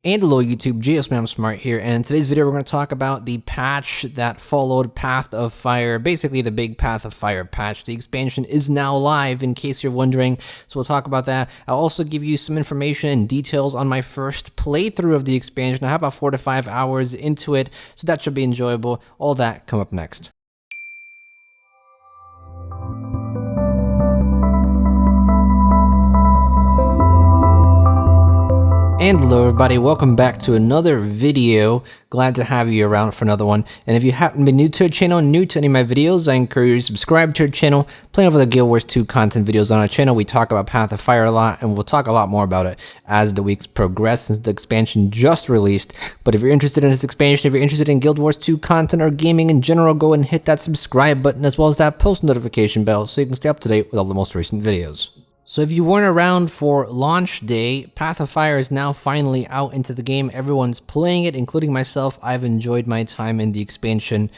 And hello YouTube, GSmaniamsmart here, and in today's video we're going to talk about the patch that followed Path of Fire, basically the big Path of Fire patch. The expansion is now live in case you're wondering, so we'll talk about that. I'll also give you some information and details on my first playthrough of the expansion. I have about 4 to 5 hours into it, so that should be enjoyable. All that come up next. And hello everybody, welcome back to another video. Glad to have you around for another one. And if you happen to be new to our channel, new to any of my videos, I encourage you to subscribe to our channel. Plenty of other Guild Wars 2 content videos on our channel. We talk about Path of Fire a lot, and we'll talk a lot more about it as the weeks progress since the expansion just released. But if you're interested in this expansion, if you're interested in Guild Wars 2 content or gaming in general, go and hit that subscribe button as well as that post notification bell so you can stay up to date with all the most recent videos. So if you weren't around for launch day, Path of Fire is now finally out into the game. Everyone's playing it, including myself. I've enjoyed my time in the expansion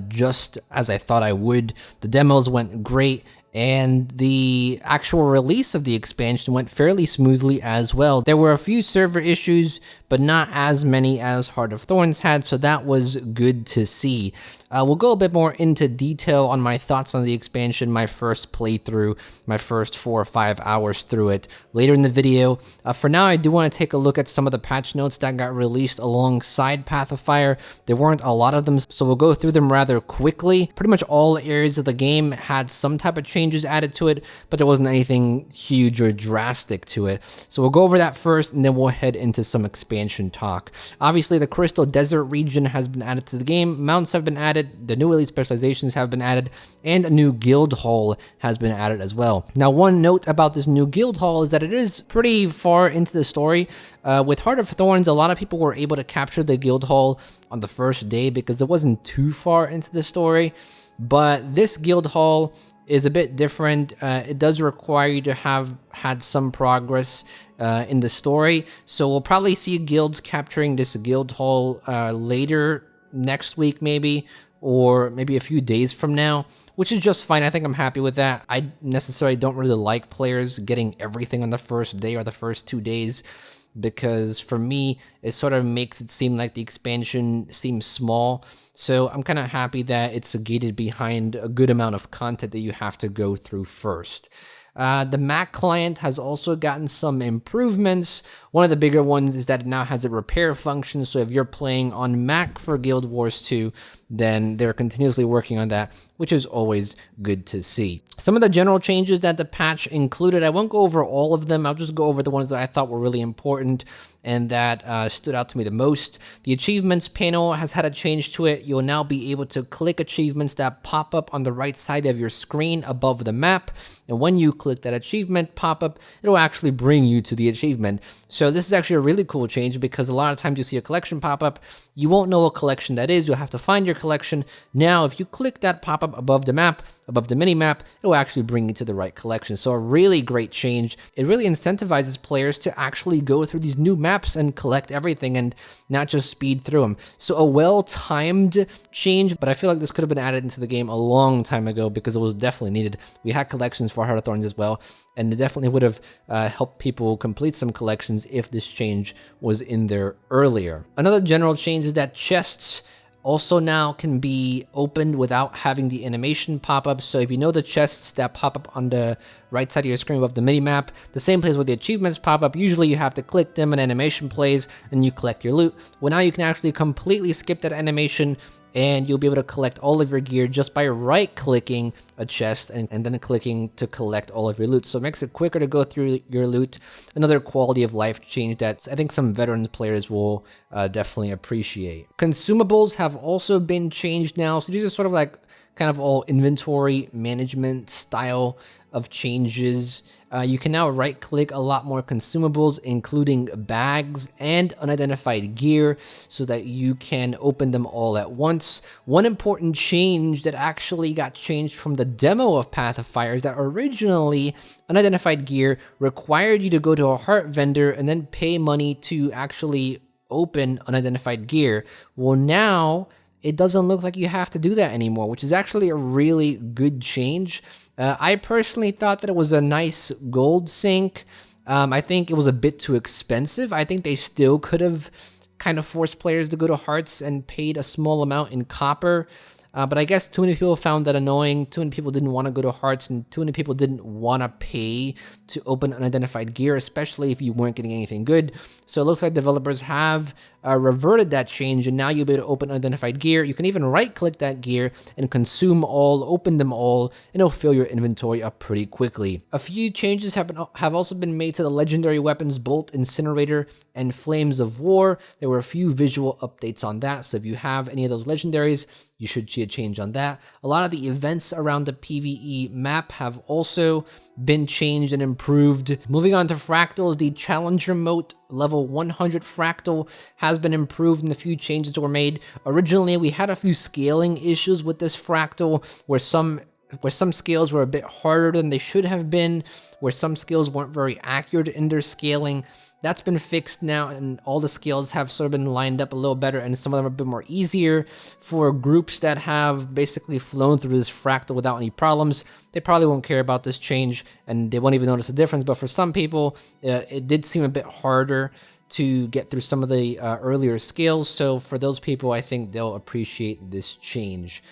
just as I thought I would. The demos went great, and the actual release of the expansion went fairly smoothly as well. There were a few server issues, but not as many as Heart of Thorns had, so that was good to see. We'll go a bit more into detail on my thoughts on the expansion, my first playthrough, my first 4 or 5 hours through it later in the video. For now, I do want to take a look at some of the patch notes that got released alongside Path of Fire. There weren't a lot of them, so we'll go through them rather quickly. Pretty much all areas of the game had some type of changes added to it, but there wasn't anything huge or drastic to it. So we'll go over that first, and then we'll head into some expansion talk. Obviously, the Crystal Desert region has been added to the game. Mounts have been added. The new elite specializations have been added, and a new guild hall has been added as well. Now, one note about this new guild hall is that it is pretty far into the story. With Heart of Thorns, a lot of people were able to capture the guild hall on the first day because it wasn't too far into the story. But this guild hall is a bit different. It does require you to have had some progress in the story. So we'll probably see guilds capturing this guild hall later next week maybe, or maybe a few days from now, which is just fine. I think I'm happy with that. I necessarily don't really like players getting everything on the first day or the first 2 days, because for me, it sort of makes it seem like the expansion seems small. So I'm kind of happy that it's gated behind a good amount of content that you have to go through first. The Mac client has also gotten some improvements. One of the bigger ones is that it now has a repair function, so if you're playing on Mac for Guild Wars 2, then they're continuously working on that, which is always good to see. Some of the general changes that the patch included, I won't go over all of them. I'll just go over the ones that I thought were really important and that stood out to me the most. The achievements panel has had a change to it. You'll now be able to click achievements that pop up on the right side of your screen above the map, and when you click that achievement pop-up, it'll actually bring you to the achievement. So this is actually a really cool change, because a lot of times you see a collection pop-up, you won't know what collection that is. You'll have to find your collection. Now, if you click that pop-up above the map, above the mini-map, it'll actually bring you to the right collection. So a really great change. It really incentivizes players to actually go through these new maps and collect everything and not just speed through them. So a well-timed change, but I feel like this could have been added into the game a long time ago because it was definitely needed. We had collections for Heart of Thorns as well, and it definitely would have helped people complete some collections if this change was in there earlier. Another general change is that chests also now can be opened without having the animation pop up. So if you know the chests that pop up on the right side of your screen above the mini map, the same place where the achievements pop up, usually you have to click them, an animation plays, and you collect your loot. Well, now you can actually completely skip that animation, and you'll be able to collect all of your gear just by right-clicking a chest and then clicking to collect all of your loot. So it makes it quicker to go through your loot. Another quality of life change that I think some veteran players will definitely appreciate. Consumables have also been changed now. So these are sort of like kind of all inventory management style of changes. You can now right-click a lot more consumables, including bags and unidentified gear, so that you can open them all at once. One important change that actually got changed from the demo of Path of Fire is that originally unidentified gear required you to go to a heart vendor and then pay money to actually open unidentified gear. Well, now it doesn't look like you have to do that anymore, which is actually a really good change. I personally thought that it was a nice gold sink. I think it was a bit too expensive. I think they still could have kind of forced players to go to hearts and paid a small amount in copper. But I guess too many people found that annoying, too many people didn't want to go to hearts, and too many people didn't want to pay to open unidentified gear, especially if you weren't getting anything good. So it looks like developers have reverted that change, and now you'll be able to open unidentified gear. You can even right-click that gear and consume all, open them all, and it'll fill your inventory up pretty quickly. A few changes have also been made to the legendary weapons Bolt, Incinerator, and Flames of War. There were a few visual updates on that, so if you have any of those legendaries, you should see a change on that. A lot of the events around the PvE map have also been changed and improved. Moving on to Fractals, the Challenger Moat level 100 Fractal has been improved and a few changes were made. Originally, we had a few scaling issues with this Fractal where some scales were a bit harder than they should have been, where some scales weren't very accurate in their scaling. That's been fixed now, and all the scales have sort of been lined up a little better, and some of them have been more easier for groups that have basically flown through this fractal without any problems. They probably won't care about this change, and they won't even notice a difference, but for some people, it did seem a bit harder to get through some of the earlier scales, so for those people, I think they'll appreciate this change.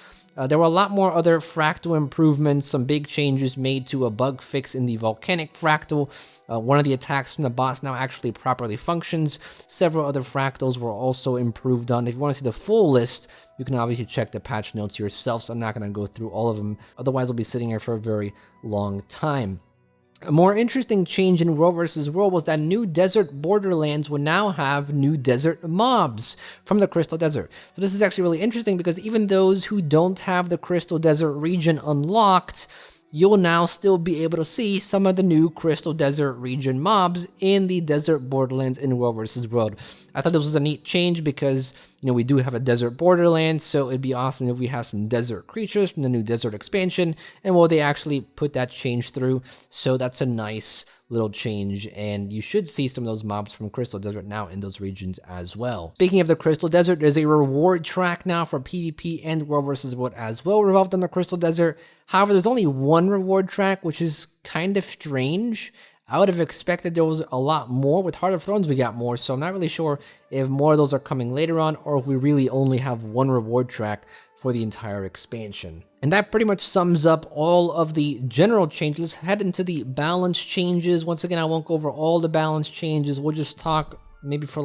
There were a lot more other fractal improvements, some big changes made to a bug fix in the volcanic fractal. One of the attacks from the boss now actually properly functions. Several other fractals were also improved on. If you want to see the full list, you can obviously check the patch notes yourself, so I'm not going to go through all of them. Otherwise, I'll be sitting here for a very long time. A more interesting change in World vs. World was that new desert borderlands will now have new desert mobs from the Crystal Desert. So this is actually really interesting because even those who don't have the Crystal Desert region unlocked, you'll now still be able to see some of the new Crystal Desert region mobs in the Desert Borderlands in World vs. World. I thought this was a neat change because, you know, we do have a Desert Borderlands, so it'd be awesome if we have some desert creatures from the new Desert expansion, and well, they actually put that change through, so that's a nice little change, and you should see some of those mobs from Crystal Desert now in those regions as well. Speaking of the Crystal Desert, there's a reward track now for PvP and World vs. World as well revolved on the Crystal Desert. However, there's only one reward track, which is kind of strange. I would have expected there was a lot more. With Heart of Thrones, we got more, so I'm not really sure if more of those are coming later on or if we really only have one reward track for the entire expansion. And that pretty much sums up all of the general changes. Let's head into the balance changes. Once again, I won't go over all the balance changes. We'll just talk maybe for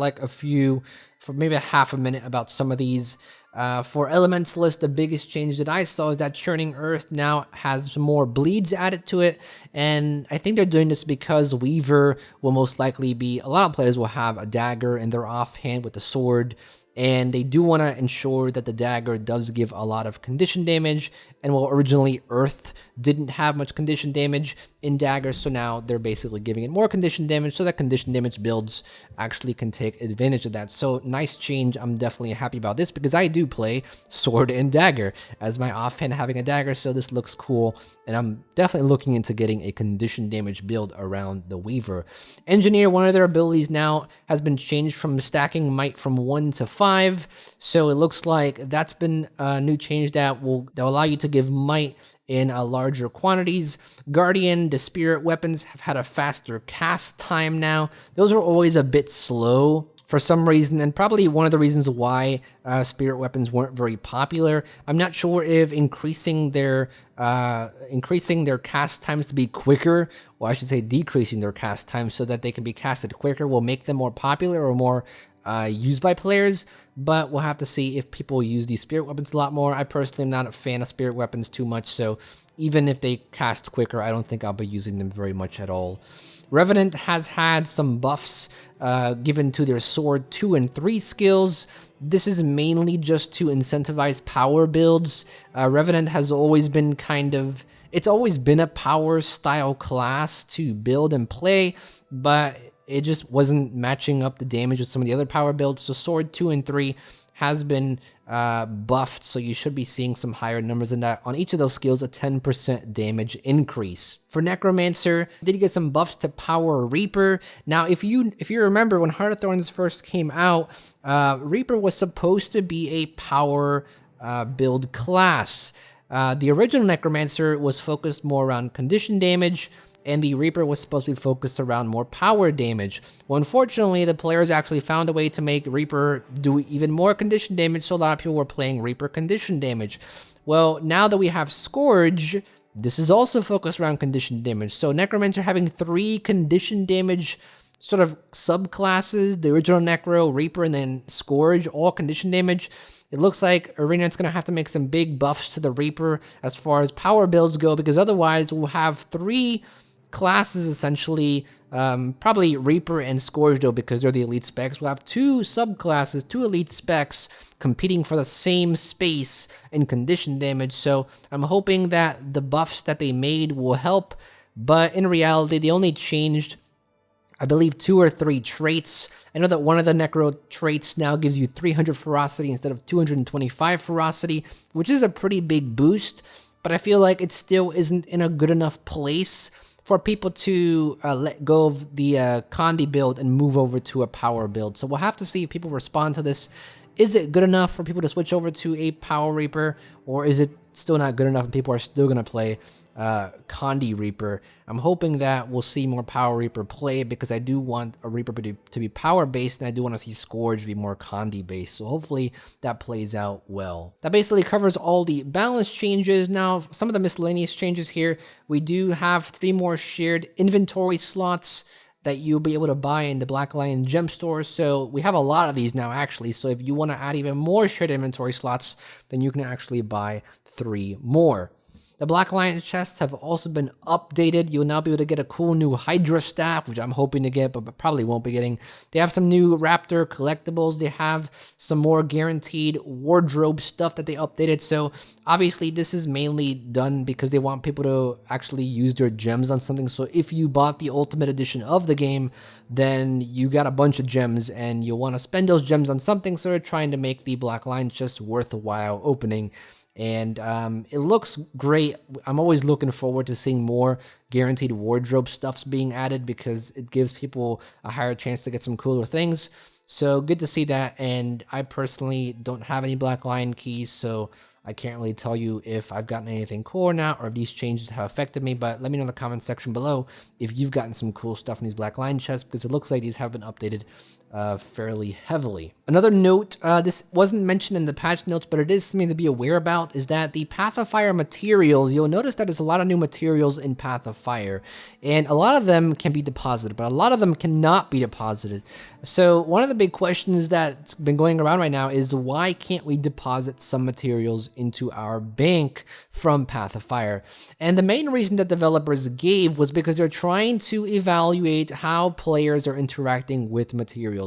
maybe a half a minute about some of these. For Elementalist, the biggest change that I saw is that Churning Earth now has more bleeds added to it, and I think they're doing this because Weaver will most likely be, a lot of players will have a dagger in their offhand with the sword, and they do want to ensure that the dagger does give a lot of condition damage, and while originally Earth didn't have much condition damage in daggers, so now they're basically giving it more condition damage, so that condition damage builds actually can take advantage of that. So nice change. I'm definitely happy about this because I do play sword and dagger as my offhand having a dagger, so this looks cool, and I'm definitely looking into getting a condition damage build around the Weaver. Engineer, one of their abilities now has been changed from stacking might from 1 to 5, so it looks like that's been a new change that will allow you to give might in larger quantities. Guardian, the spirit weapons have had a faster cast time now. Those are always a bit slow for some reason, and probably one of the reasons why spirit weapons weren't very popular. I'm not sure if increasing their cast times to be quicker, or I should say decreasing their cast times so that they can be casted quicker, will make them more popular or more used by players, but we'll have to see if people use these spirit weapons a lot more. I personally am not a fan of spirit weapons too much, so even if they cast quicker, I don't think I'll be using them very much at all. Revenant has had some buffs given to their Sword 2 and 3 skills. This is mainly just to incentivize power builds. Revenant has always been it's always been a power style class to build and play, but it just wasn't matching up the damage with some of the other power builds. So Sword 2 and 3 has been buffed, so you should be seeing some higher numbers than that. On each of those skills, a 10% damage increase. For Necromancer, did get some buffs to Power Reaper. Now, if you remember when Heart of Thorns first came out, Reaper was supposed to be a power build class. The original Necromancer was focused more around condition damage, and the Reaper was supposed to be focused around more power damage. Well, unfortunately, the players actually found a way to make Reaper do even more condition damage, so a lot of people were playing Reaper condition damage. Well, now that we have Scourge, this is also focused around condition damage. So Necromancer having 3 condition damage sort of subclasses, the original Necro, Reaper, and then Scourge, all condition damage. It looks like Arena's going to have to make some big buffs to the Reaper as far as power builds go, because otherwise we'll have 3 classes essentially, probably Reaper and Scourge though, because they're the elite specs. We'll have 2 subclasses, 2 elite specs competing for the same space in condition damage. So I'm hoping that the buffs that they made will help, but in reality they only changed, I believe, 2 or 3 traits. I know that one of the Necro traits now gives you 300 ferocity instead of 225 ferocity, which is a pretty big boost, but I feel like it still isn't in a good enough place for people to let go of the Condi build and move over to a power build. So we'll have to see if people respond to this. Is it good enough for people to switch over to a Power Reaper, or is it still not good enough and people are still going to play Condi Reaper? I'm hoping that we'll see more Power Reaper play, because I do want a Reaper to be power based, and I do want to see Scourge be more Condi based. So hopefully that plays out well. That basically covers all the balance changes. Now, some of the miscellaneous changes here, we do have 3 more shared inventory slots that you'll be able to buy in the Black Lion gem store. So we have a lot of these now actually. So if you want to add even more shared inventory slots, then you can actually buy 3 more. The Black Lion chests have also been updated. You'll now be able to get a cool new Hydra staff, which I'm hoping to get, but probably won't be getting. They have some new Raptor collectibles. They have some more guaranteed wardrobe stuff that they updated. So obviously this is mainly done because they want people to actually use their gems on something. So if you bought the Ultimate Edition of the game, then you got a bunch of gems and you'll want to spend those gems on something. So they're trying to make the Black Lion chest worthwhile opening. And it looks great. I'm always looking forward to seeing more guaranteed wardrobe stuffs being added, because it gives people a higher chance to get some cooler things. So good to see that. And I personally don't have any Black Lion keys, so I can't really tell you if I've gotten anything cool or not, or if these changes have affected me, but let me know in the comment section below if you've gotten some cool stuff in these Black Lion chests, because it looks like these have been updated fairly heavily. Another note, this wasn't mentioned in the patch notes, but it is something to be aware about, is that the Path of Fire materials, you'll notice that there's a lot of new materials in Path of Fire, and a lot of them can be deposited, but a lot of them cannot be deposited. So one of the big questions that's been going around right now is, why can't we deposit some materials into our bank from Path of Fire? And the main reason that developers gave was because they're trying to evaluate how players are interacting with materials.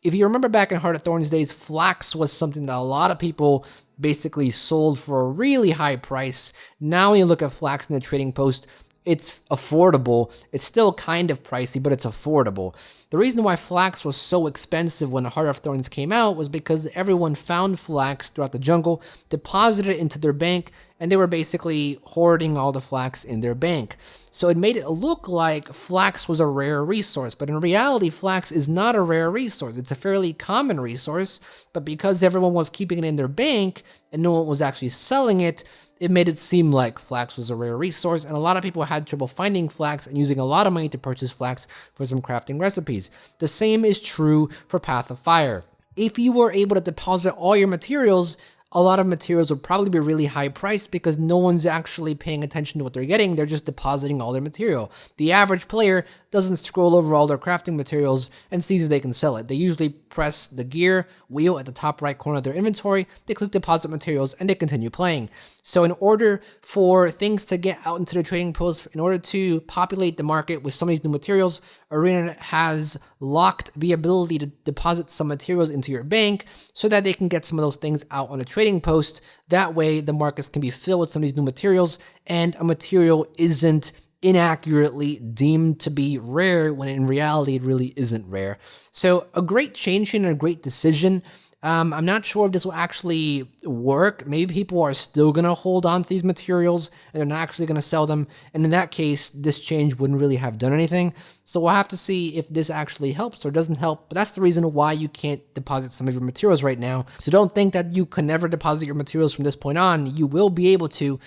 If you remember back in Heart of Thorns days, flax was something that a lot of people basically sold for a really high price. Now when you look at flax in the trading post, it's affordable. It's still kind of pricey, but it's affordable. The reason why flax was so expensive when Heart of Thorns came out was because everyone found flax throughout the jungle, deposited it into their bank, and they were basically hoarding all the flax in their bank. So it made it look like flax was a rare resource, but in reality, flax is not a rare resource. It's a fairly common resource, but because everyone was keeping it in their bank and no one was actually selling it, it made it seem like flax was a rare resource, and a lot of people had trouble finding flax and using a lot of money to purchase flax for some crafting recipes. The same is true for Path of Fire. If you were able to deposit all your materials, a lot of materials would probably be really high priced, because no one's actually paying attention to what they're getting. They're just depositing all their material. The average player doesn't scroll over all their crafting materials and sees if they can sell it. They usually press the gear wheel at the top right corner of their inventory, they click deposit materials, and they continue playing. So in order for things to get out into the trading post, in order to populate the market with some of these new materials, Arena has locked the ability to deposit some materials into your bank so that they can get some of those things out on the trading post. That way the markets can be filled with some of these new materials, and a material isn't inaccurately deemed to be rare when in reality it really isn't rare. So a great change and a great decision. I'm not sure if this will actually work. Maybe people are still going to hold on to these materials and they're not actually going to sell them. And in that case, this change wouldn't really have done anything. So we'll have to see if this actually helps or doesn't help. But that's the reason why you can't deposit some of your materials right now. So don't think that you can never deposit your materials from this point on. You will be able to.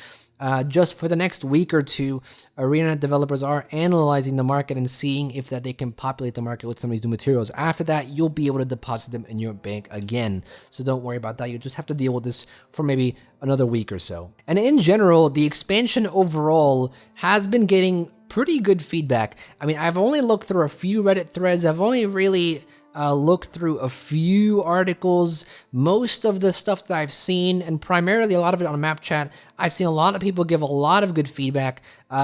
just for the next week or two, ArenaNet developers are analyzing the market and seeing if that they can populate the market with some of these new materials. After that, you'll be able to deposit them in your bank again. So don't worry about that. You'll just have to deal with this for maybe another week or so. And in general, the expansion overall has been getting pretty good feedback. I mean, I've only looked through a few Reddit threads. I've only really looked through a few articles. Most of the stuff that I've seen, and primarily a lot of it on map chat, I've seen a lot of people give a lot of good feedback.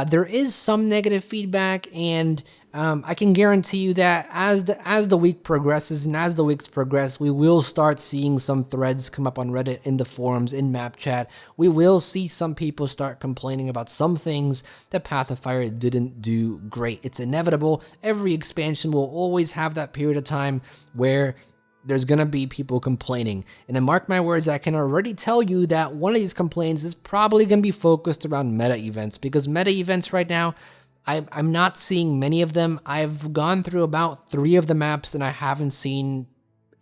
There is some negative feedback, and I can guarantee you that as the week progresses and as the weeks progress, we will start seeing some threads come up on Reddit, in the forums, in map chat. We will see some people start complaining about some things that Path of Fire didn't do great. It's inevitable. Every expansion will always have that period of time where there's gonna be people complaining. And then mark my words, I can already tell you that one of these complaints is probably gonna be focused around meta events, because meta events right now, I'm not seeing many of them. I've gone through about 3 of the maps and I haven't seen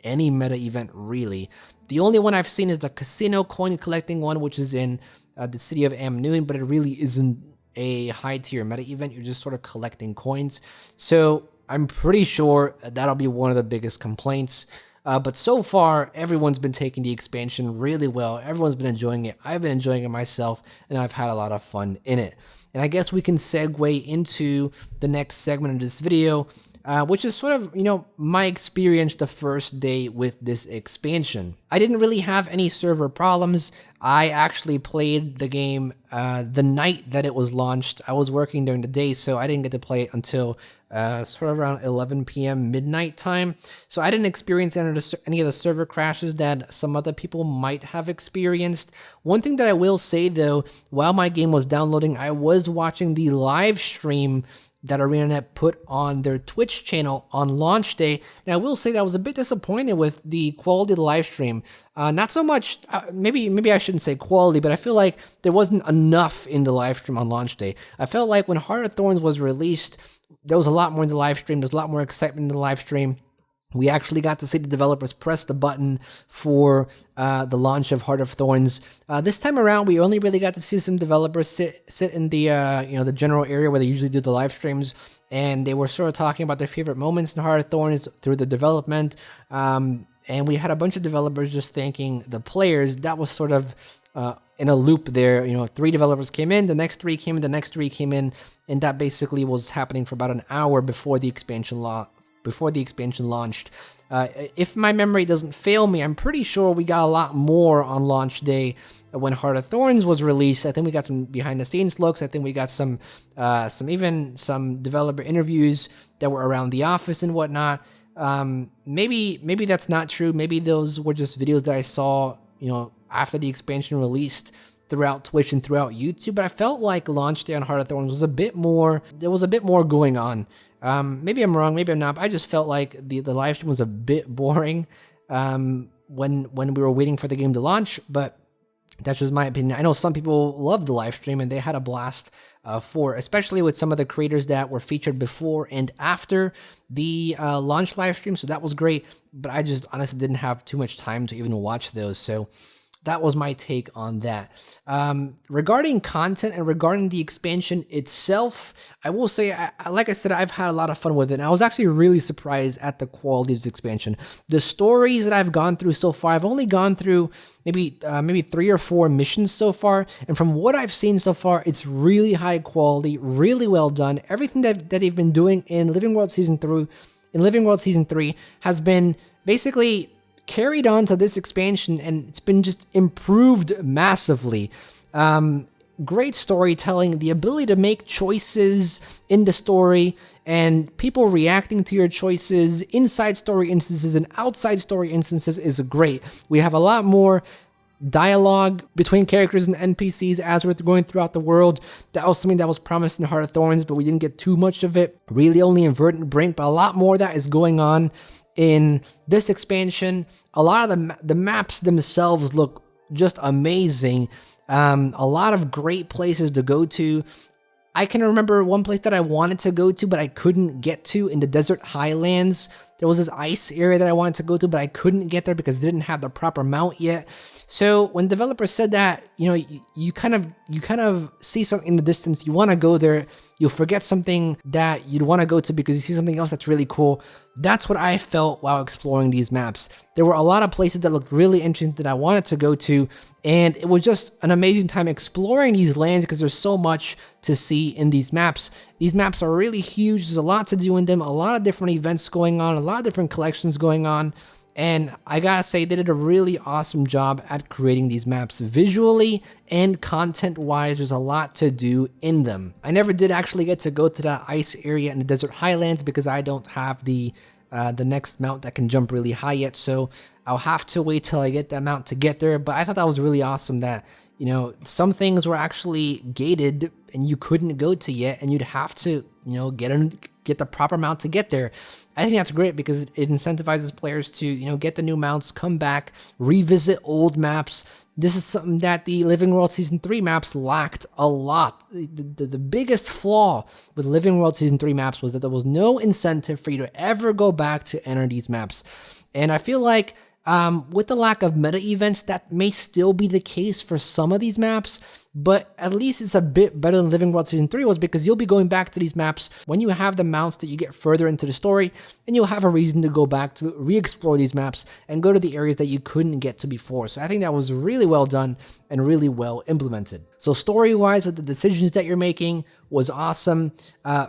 any meta event really. The only one I've seen is the casino coin collecting one, which is in the city of Amnoon, but it really isn't a high tier meta event. You're just sort of collecting coins. So I'm pretty sure that'll be one of the biggest complaints. But so far, everyone's been taking the expansion really well. Everyone's been enjoying it. I've been enjoying it myself, and I've had a lot of fun in it. And I guess we can segue into the next segment of this video, which is sort of, my experience the first day with this expansion. I didn't really have any server problems. I actually played the game the night that it was launched. I was working during the day, so I didn't get to play it until sort of around 11 p.m. midnight time. So I didn't experience any of the server crashes that some other people might have experienced. One thing that I will say though, while my game was downloading, I was watching the live stream that ArenaNet put on their Twitch channel on launch day, and I will say that I was a bit disappointed with the quality of the live stream. Not so much, maybe I shouldn't say quality, but I feel like there wasn't enough in the live stream on launch day. I felt like when Heart of Thorns was released, there was a lot more in the live stream. There's a lot more excitement in the live stream. We actually got to see the developers press the button for the launch of Heart of Thorns. This time around, we only really got to see some developers sit in the the general area where they usually do the live streams, and they were sort of talking about their favorite moments in Heart of Thorns through the development. And we had a bunch of developers just thanking the players. That was sort of in a loop there. 3 developers came in, the next 3 came in, the next 3 came in, and that basically was happening for about an hour before the expansion launched. If my memory doesn't fail me, I'm pretty sure we got a lot more on launch day when Heart of Thorns was released. I think we got some behind the scenes looks. I think we got some developer interviews that were around the office and whatnot. Maybe that's not true. Maybe those were just videos that I saw, after the expansion released throughout Twitch and throughout YouTube. But I felt like launch day on Heart of Thorns was a bit more. There was a bit more going on. Maybe I'm wrong, maybe I'm not, but I just felt like the live stream was a bit boring when we were waiting for the game to launch, but that's just my opinion. I know some people loved the live stream and they had a blast especially with some of the creators that were featured before and after the launch live stream, so that was great, but I just honestly didn't have too much time to even watch those, so that was my take on that. Regarding content and regarding the expansion itself, I will say, like I said, I've had a lot of fun with it. And I was actually really surprised at the quality of this expansion. The stories that I've gone through so far, I've only gone through maybe 3 or 4 missions so far. And from what I've seen so far, it's really high quality, really well done. Everything that they've been doing in Living World Season 3 has been basically carried on to this expansion, and it's been just improved massively. Great storytelling, the ability to make choices in the story, and people reacting to your choices, inside story instances and outside story instances is great. We have a lot more dialogue between characters and NPCs as we're going throughout the world. That was something that was promised in Heart of Thorns, but we didn't get too much of it. Really only in Verdant Brink, but a lot more of that is going on in this expansion. A lot of the maps themselves look just amazing. A lot of great places to go to. I can remember one place that I wanted to go to, but I couldn't get to in the Desert Highlands. There was this ice area that I wanted to go to, but I couldn't get there because it didn't have the proper mount yet. So when developers said that, you know, you kind of see something in the distance, you want to go there, you'll forget something that you'd want to go to because you see something else that's really cool. That's what I felt while exploring these maps. There were a lot of places that looked really interesting that I wanted to go to, and it was just an amazing time exploring these lands because there's so much to see in these maps. These maps are really huge, there's a lot to do in them, a lot of different events going on, a lot of different collections going on. And I gotta say, they did a really awesome job at creating these maps visually and content-wise. There's a lot to do in them. I never did actually get to go to that ice area in the desert highlands because I don't have the next mount that can jump really high yet. So I'll have to wait till I get that mount to get there. But I thought that was really awesome that, you know, some things were actually gated and you couldn't go to yet, and you'd have to, you know, get the proper mount to get there. I think that's great because it incentivizes players to, you know, get the new mounts, come back, revisit old maps. This is something that the Living World Season 3 maps lacked a lot. The biggest flaw with Living World Season 3 maps was that there was no incentive for you to ever go back to enter these maps. And I feel like with the lack of meta events, that may still be the case for some of these maps, but at least it's a bit better than Living World Season 3 was, because you'll be going back to these maps when you have the mounts that you get further into the story, and you'll have a reason to go back to re-explore these maps and go to the areas that you couldn't get to before. So I think that was really well done and really well implemented. So story-wise, with the decisions that you're making was awesome.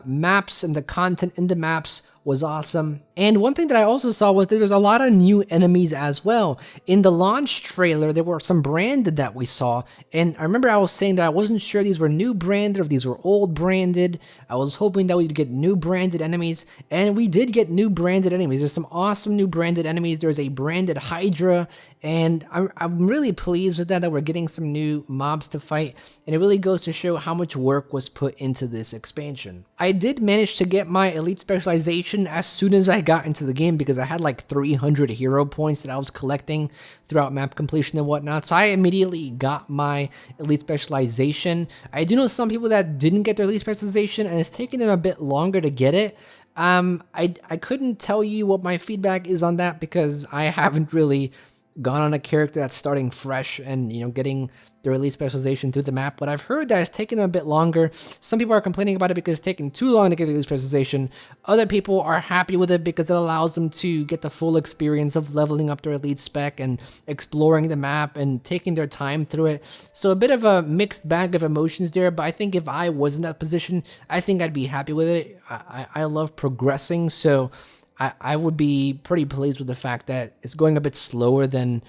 Maps and the content in the maps was awesome. And one thing that I also saw was that there's a lot of new enemies as well. In the launch trailer, there were some branded that we saw, and I remember I was saying that I wasn't sure these were new branded or if these were old branded. I was hoping that we'd get new branded enemies, and we did get new branded enemies. There's some awesome new branded enemies. There's a branded Hydra, and I'm really pleased with that we're getting some new mobs to fight, and it really goes to show how much work was put into this expansion. I did manage to get my elite specialization as soon as I got into the game because I had like 300 hero points that I was collecting throughout map completion and whatnot, so I immediately got my elite specialization. I do know some people that didn't get their elite specialization and it's taking them a bit longer to get it. I couldn't tell you what my feedback is on that because I haven't really gone on a character that's starting fresh and, you know, getting their elite specialization through the map, but I've heard that it's taken a bit longer. Some people are complaining about it because it's taking too long to get the elite specialization. Other people are happy with it because it allows them to get the full experience of leveling up their elite spec and exploring the map and taking their time through it. So a bit of a mixed bag of emotions there, but I think if I was in that position, I think I'd be happy with it. I love progressing, so I would be pretty pleased with the fact that it's going a bit slower than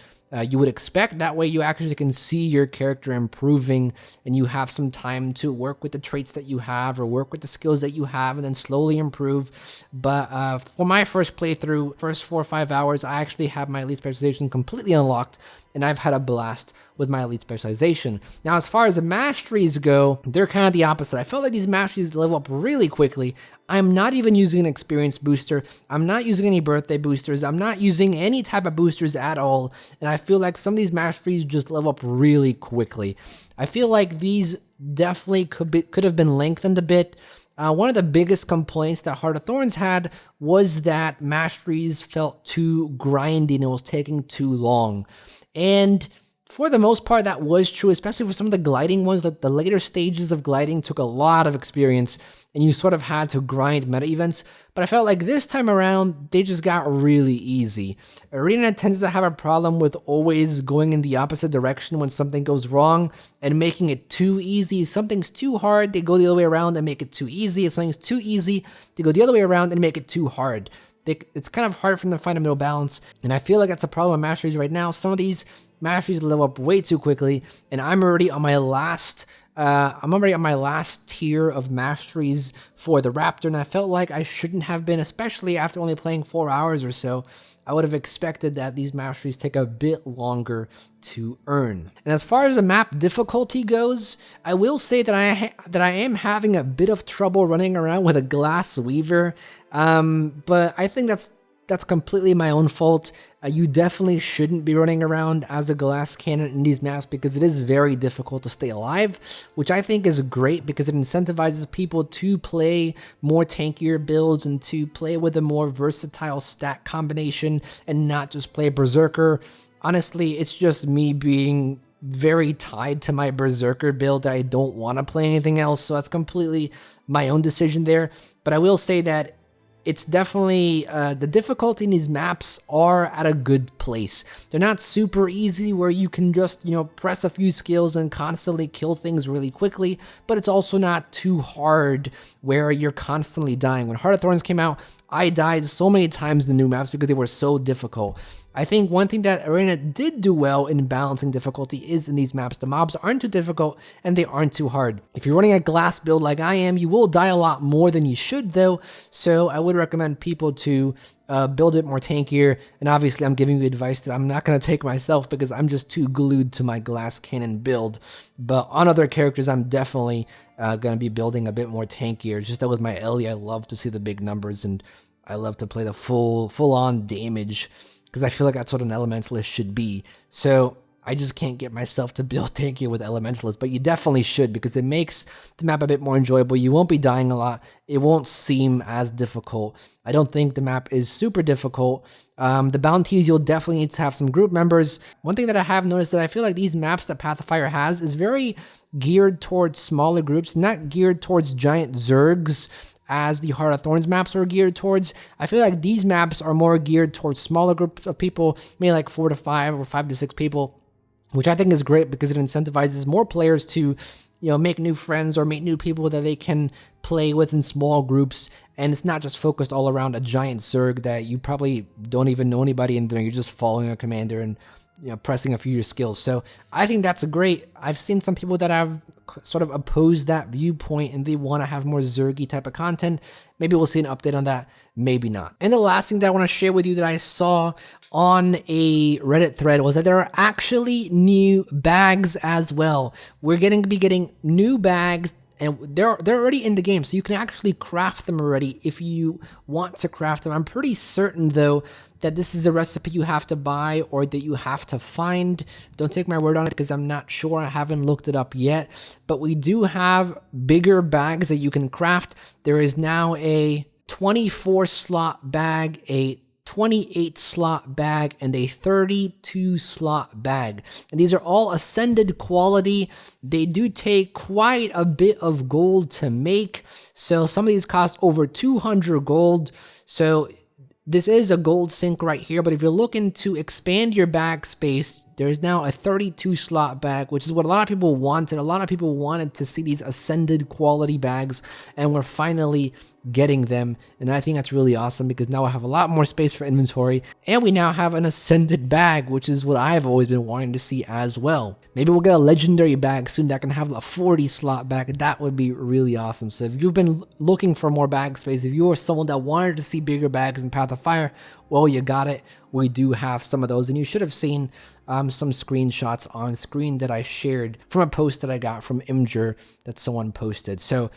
you would expect. That way you actually can see your character improving and you have some time to work with the traits that you have or work with the skills that you have and then slowly improve. But for my first playthrough, first 4 or 5 hours, I actually have my elite specialization completely unlocked and I've had a blast with my elite specialization. Now, as far as the masteries go, they're kind of the opposite. I felt like these masteries level up really quickly. I'm not even using an experience booster. I'm not using any birthday boosters. I'm not using any type of boosters at all. And I feel like some of these masteries just level up really quickly. I feel like these definitely could have been lengthened a bit. One of the biggest complaints that Heart of Thorns had was that masteries felt too grindy and it was taking too long. And for the most part, that was true, especially for some of the gliding ones. Like the later stages of gliding took a lot of experience and you sort of had to grind meta events. But I felt like this time around, they just got really easy. Arena tends to have a problem with always going in the opposite direction when something goes wrong and making it too easy. If something's too hard, they go the other way around and make it too easy. If something's too easy, they go the other way around and make it too hard. It's kind of hard for them to find a middle balance, and I feel like that's a problem with masteries right now. Some of these masteries level up way too quickly, and I'm already on my last tier of masteries for the Raptor, and I felt like I shouldn't have been, especially after only playing 4 hours or so. I would have expected that these masteries take a bit longer to earn. And as far as the map difficulty goes, I will say that I am having a bit of trouble running around with a Glass Weaver, but I think that's that's completely my own fault. You definitely shouldn't be running around as a glass cannon in these maps because it is very difficult to stay alive, which I think is great because it incentivizes people to play more tankier builds and to play with a more versatile stat combination and not just play Berserker. Honestly, it's just me being very tied to my Berserker build that I don't want to play anything else, so that's completely my own decision there. But I will say that it's definitely, the difficulty in these maps are at a good place. They're not super easy where you can just, you know, press a few skills and constantly kill things really quickly, but it's also not too hard where you're constantly dying. When Heart of Thorns came out, I died so many times in the new maps because they were so difficult. I think one thing that Arena did do well in balancing difficulty is in these maps, the mobs aren't too difficult and they aren't too hard. If you're running a glass build like I am, you will die a lot more than you should though, so I would recommend people to build it more tankier. And obviously I'm giving you advice that I'm not going to take myself because I'm just too glued to my glass cannon build. But on other characters, I'm definitely going to be building a bit more tankier. Just that with my Ellie, I love to see the big numbers and I love to play the full-on damage because I feel like that's what an Elementalist should be. So I just can't get myself to build tankier with Elementalist, but you definitely should because it makes the map a bit more enjoyable. You won't be dying a lot. It won't seem as difficult. I don't think the map is super difficult. The bounties, you'll definitely need to have some group members. One thing that I have noticed that I feel like these maps that Path of Fire has is very geared towards smaller groups, not geared towards giant Zergs as the Heart of Thorns maps are geared towards. I feel like these maps are more geared towards smaller groups of people, maybe like 4 to 5 or 5 to 6 people, which I think is great because it incentivizes more players to, you know, make new friends or meet new people that they can play with in small groups. And it's not just focused all around a giant Zerg that you probably don't even know anybody in there. You're just following a commander and, you know, pressing a few of your skills. So I think that's great. I've seen some people that have sort of opposed that viewpoint and they want to have more Zergy type of content. Maybe we'll see an update on that, maybe not. And the last thing that I want to share with you that I saw on a Reddit thread was that there are actually new bags as well. We're going to be getting new bags and they're already in the game, so you can actually craft them already if you want to craft them. I'm pretty certain though that this is a recipe you have to buy or that you have to find. Don't take my word on it because I'm not sure. I haven't looked it up yet. But we do have bigger bags that you can craft. There is now a 24 slot bag, a 28 slot bag, and a 32 slot bag. And these are all ascended quality. They do take quite a bit of gold to make. So some of these cost over 200 gold. So this is a gold sink right here, but if you're looking to expand your bag space, there's now a 32 slot bag, which is what a lot of people wanted. A lot of people wanted to see these ascended quality bags, and we're finally getting them. And I think that's really awesome because now I have a lot more space for inventory, and we now have an ascended bag, which is what I've always been wanting to see as well. Maybe we'll get a legendary bag soon that can have a 40 slot bag. That would be really awesome. So if you've been looking for more bag space, if you are someone that wanted to see bigger bags in Path of Fire, well, you got it. We do have some of those, and you should have seen some screenshots on screen that I shared from a post that I got from Imgur that someone posted. So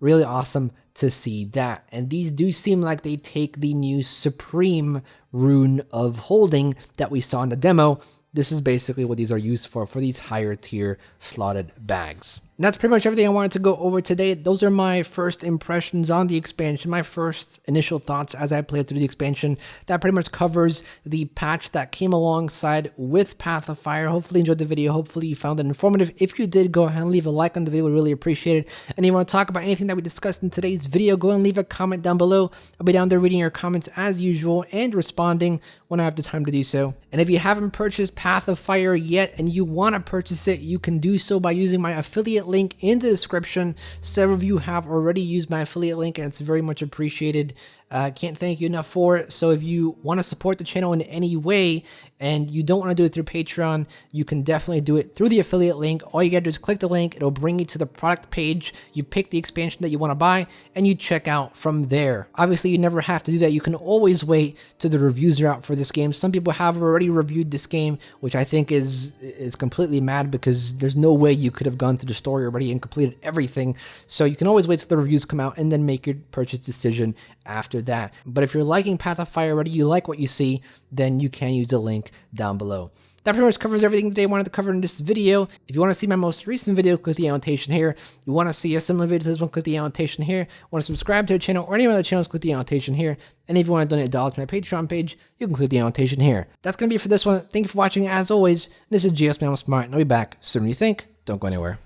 really awesome to see that. And these do seem like they take the new Supreme rune of holding that we saw in the demo. This is basically what these are used for these higher tier slotted bags. And that's pretty much everything I wanted to go over today. Those are my first impressions on the expansion, my first initial thoughts as I played through the expansion. That pretty much covers the patch that came alongside with Path of Fire. Hopefully you enjoyed the video. Hopefully you found it informative. If you did, go ahead and leave a like on the video. We really appreciate it. And if you want to talk about anything that we discussed in today's video, go and leave a comment down below. I'll be down there reading your comments as usual and responding when I have the time to do so. And if you haven't purchased Path of Fire yet and you want to purchase it, you can do so by using my affiliate link in the description. Several of you have already used my affiliate link and it's very much appreciated. Can't thank you enough for it. So if you want to support the channel in any way and you don't want to do it through Patreon, you can definitely do it through the affiliate link. All you gotta do is click the link. It'll bring you to the product page. You pick the expansion that you want to buy and you check out from there. Obviously, you never have to do that. You can always wait till the reviews are out for this game. Some people have already reviewed this game, which I think is completely mad because there's no way you could have gone through the story already and completed everything. So you can always wait till the reviews come out and then make your purchase decision after after that. But if you're liking Path of Fire already, you like what you see, then you can use the link down below. That pretty much covers everything today I wanted to cover in this video. If you want to see my most recent video, click the annotation here. You want to see a similar video to this one, click the annotation here. Want to subscribe to the channel or any of my other channels, click the annotation here. And if you want to donate $1 to my Patreon page, you can click the annotation here. That's going to be it for this one. Thank you for watching as always. This is GSmaniamsmart, and I'll be back sooner than you think. Don't go anywhere.